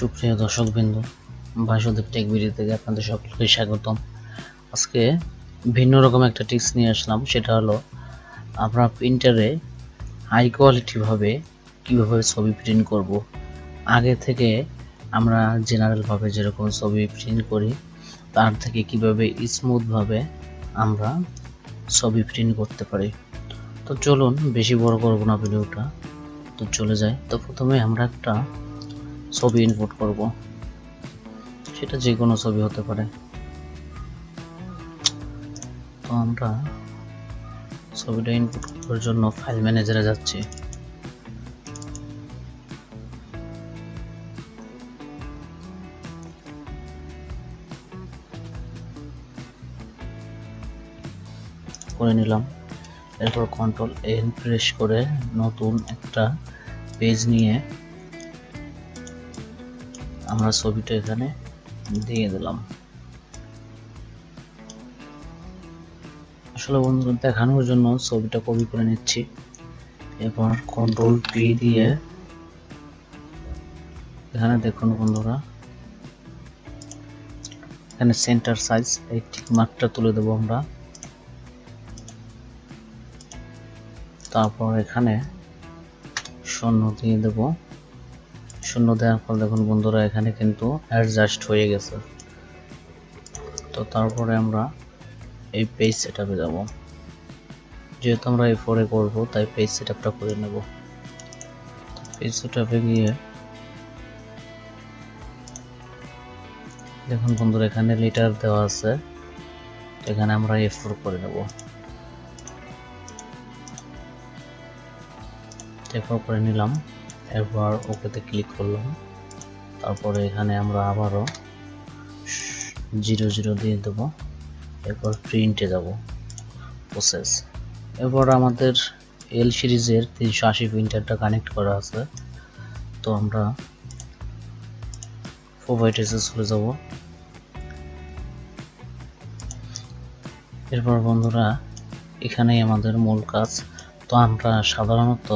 সুপ্রিয় দর্শকবৃন্দ, Basudeb take video থেকে আপনাদের সকলকে স্বাগতম। আজকে ভিন্ন রকম একটা টিপস নিয়ে আসলাম। সেটা হলো আমরা প্রিন্টারে হাই কোয়ালিটি ভাবে কীভাবে ছবি প্রিন্ট করব। আগে থেকে আমরা জেনারেলভাবে যেরকম ছবি প্রিন্ট করি তার থেকে কিভাবে স্মুথভাবে আমরা ছবি প্রিন্ট করতে পারি। তো চলুন, বেশি বড় করব না ভিডিওটা, তো চলে যাই। তো প্রথমে আমরা একটা ছবি ইনপুট করব, সেটা যে কোনো ছবি হতে পারে। তো আমরা ছবিটা ইনপুট করার জন্য ফাইল ম্যানেজারে যাচ্ছি। করে নিলাম। এরপর কন্ট্রোল এন প্রেস করে নতুন একটা পেজ নিয়ে আমরা ছবিটা এখানে দিয়ে দিলাম। আসলে বন্ধুরা দেখানোর জন্য ছবিটা কপি করে নিচ্ছি। এরপর কন্ট্রোল পি দিয়ে এখানে দেখুন বন্ধুরা, এখানে সেন্টার সাইজ এই ঠিক মার্কটা তুলে দেবো আমরা। তারপর এখানে শূন্য দিয়ে দেব। শূন্য দেওয়ার পর দেখুন বন্ধুরা, এখানে কিন্তু অ্যাডজাস্ট হয়ে গেছে। তো তারপরে আমরা এই পেজ সেটআপে যাব। যেহেতু আমরা A4 করব তাই পেজ সেটআপটা করে নেব। পেজ সেটআপে গিয়ে দেখুন বন্ধুরা, এখানে লিটার দেওয়া আছে, এখানে আমরা A4 করে নেব। A4 করে নিলাম। এরপর ওকেতে ক্লিক করলাম। তারপরে এখানে আমরা আবারও 00 দিয়ে দেব। এরপর প্রিন্টে যাব, প্রসেস। এরপর আমাদের এল সিরিজের 380 প্রিন্টারটা কানেক্ট করা আছে। তো আমরা প্রোভাইডার্সে চলে যাব। এরপর বন্ধুরা এখানেই আমাদের মূল কাজ। তো আমরা সাধারণত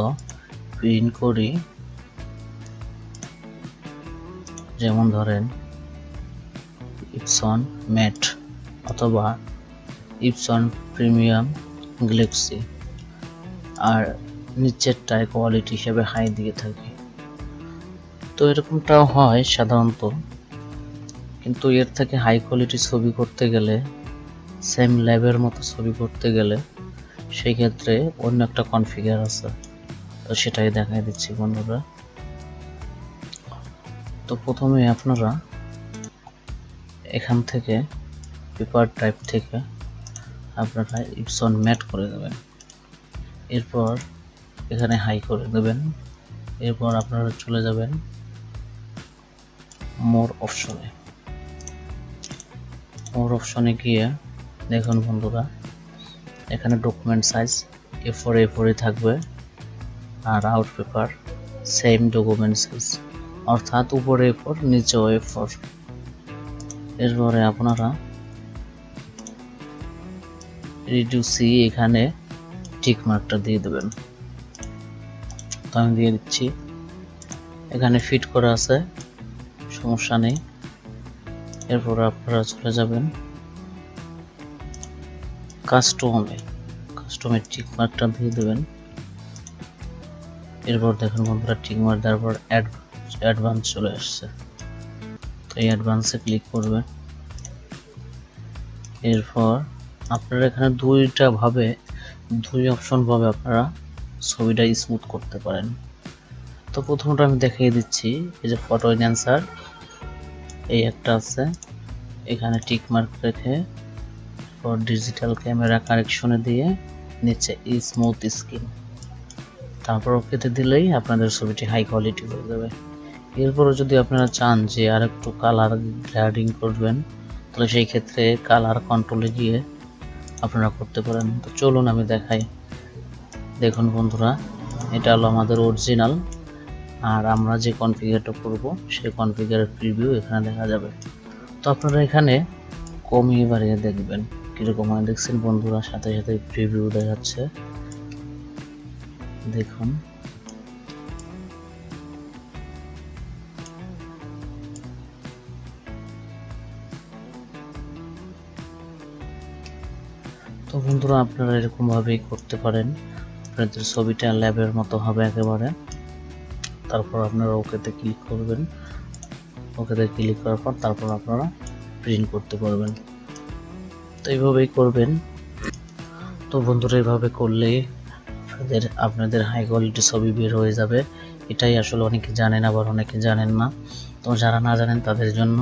প্রিন্ট করি, যেমন ধরেন ইপসন ম্যাট অথবা ইপসন প্রিমিয়াম গ্যালাক্সি, আর নিচেরটায় কোয়ালিটি হিসেবে হাই দিয়ে থাকি। তো এরকমটাও হয় সাধারণত, কিন্তু এর থেকে হাই কোয়ালিটি ছবি করতে গেলে, সেম ল্যাবের মতো ছবি করতে গেলে সেই ক্ষেত্রে অন্য একটা কনফিগার আছে। তো সেটাই দেখাই দিচ্ছি বন্ধুরা। তো প্রথমে আপনারা এখান থেকে পেপার টাইপ থেকে আপনারা ইপসন ম্যাট করে দেবেন। এরপর এখানে হাই করে দেবেন। এরপর আপনারা চলে যাবেন মোর অপশনে। মোর অপশনে গিয়ে দেখুন বন্ধুরা, এখানে ডকুমেন্ট সাইজ A4 থাকবে, আর out paper same document size, অর্থাৎ উপরে A4 নিচেও A4। এরপরে আপনারা রিডিউসি এখানে টিক মার্কটা দিয়ে দেবেন। তো আমি দিয়ে দিচ্ছি। এখানে ফিট করা আছে, সমস্যা নেই। এরপর আপনারা চলে যাবেন কাস্টমে টিক মার্কটা দিয়ে দেবেন। এরপর দেখুন বন্ধুরা, টিক মার্ক দেওয়ার পর অ্যাডভান্স চলে আসছে। তো এই অ্যাডভান্সে ক্লিক করবেন। এরপর আপনারা এখানে দুই অপশন ভাবে আপনারা ছবিটা স্মুথ করতে পারেন। তো প্রথমটা আমি দেখিয়ে দিচ্ছি। এই যে ফটো এনহ্যান্সার এই একটা আছে, এখানে টিক মার্ক রেখে পর ডিজিটাল ক্যামেরা কারেকশনে দিয়ে নিচে স্মুথ স্ক্রিন, তারপর ওকেতে দিলেই আপনাদের ছবিটি হাই কোয়ালিটি হয়ে যাবে। এরপরও যদি আপনারা চান যে আর একটু কালার গ্রেডিং করবেন, তাহলে সেই ক্ষেত্রে কালার কন্ট্রোলে গিয়ে আপনারা করতে পারেন। তো চলুন আমি দেখাই। দেখুন বন্ধুরা, এটা হলো আমাদের অরিজিনাল, আর আমরা যে কনফিগারটা করব সেই কনফিগারের প্রিভিউ এখানে দেখা যাবে। তো আপনারা এখানে কমিয়ে বাড়িয়ে দেখবেন কিরকম হয়। দেখছেন বন্ধুরা, সাথে সাথে প্রিভিউ দেখাচ্ছে। দেখুন তো বন্ধুরা, আপনারা এরকমভাবেই করতে পারেন। আপনাদের ছবিটা ল্যাবের মতো হবে একেবারে। তারপর আপনারা ওকেতে ক্লিক করবেন। ওকেতে ক্লিক করার পর তারপর আপনারা প্রিন্ট করতে পারবেন। তো এইভাবেই করবেন। তো বন্ধুরা, এইভাবে করলে আপনাদের হাই কোয়ালিটি ছবি বের হয়ে যাবে। এটাই আসলে অনেকে জানেন, আবার অনেকে জানেন না। তো যারা না জানেন তাদের জন্য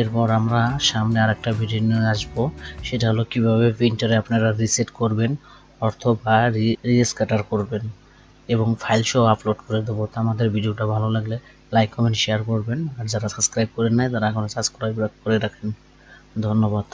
এরপর আমরা সামনে আরেকটা ভিডিও নিয়ে আসবো। সেটা হলো কিভাবে প্রিন্টারে আপনারা রিসেট করবেন অথবা রিস্ক্যাটার করবেন এবং ফাইল সহ আপলোড করে দেবো। তো আমাদের ভিডিওটা ভালো লাগলে লাইক, কমেন্ট, শেয়ার করবেন। আর যারা সাবস্ক্রাইব করেন নাই তারা এখন সাবস্ক্রাইব করে রাখেন। ধন্যবাদ।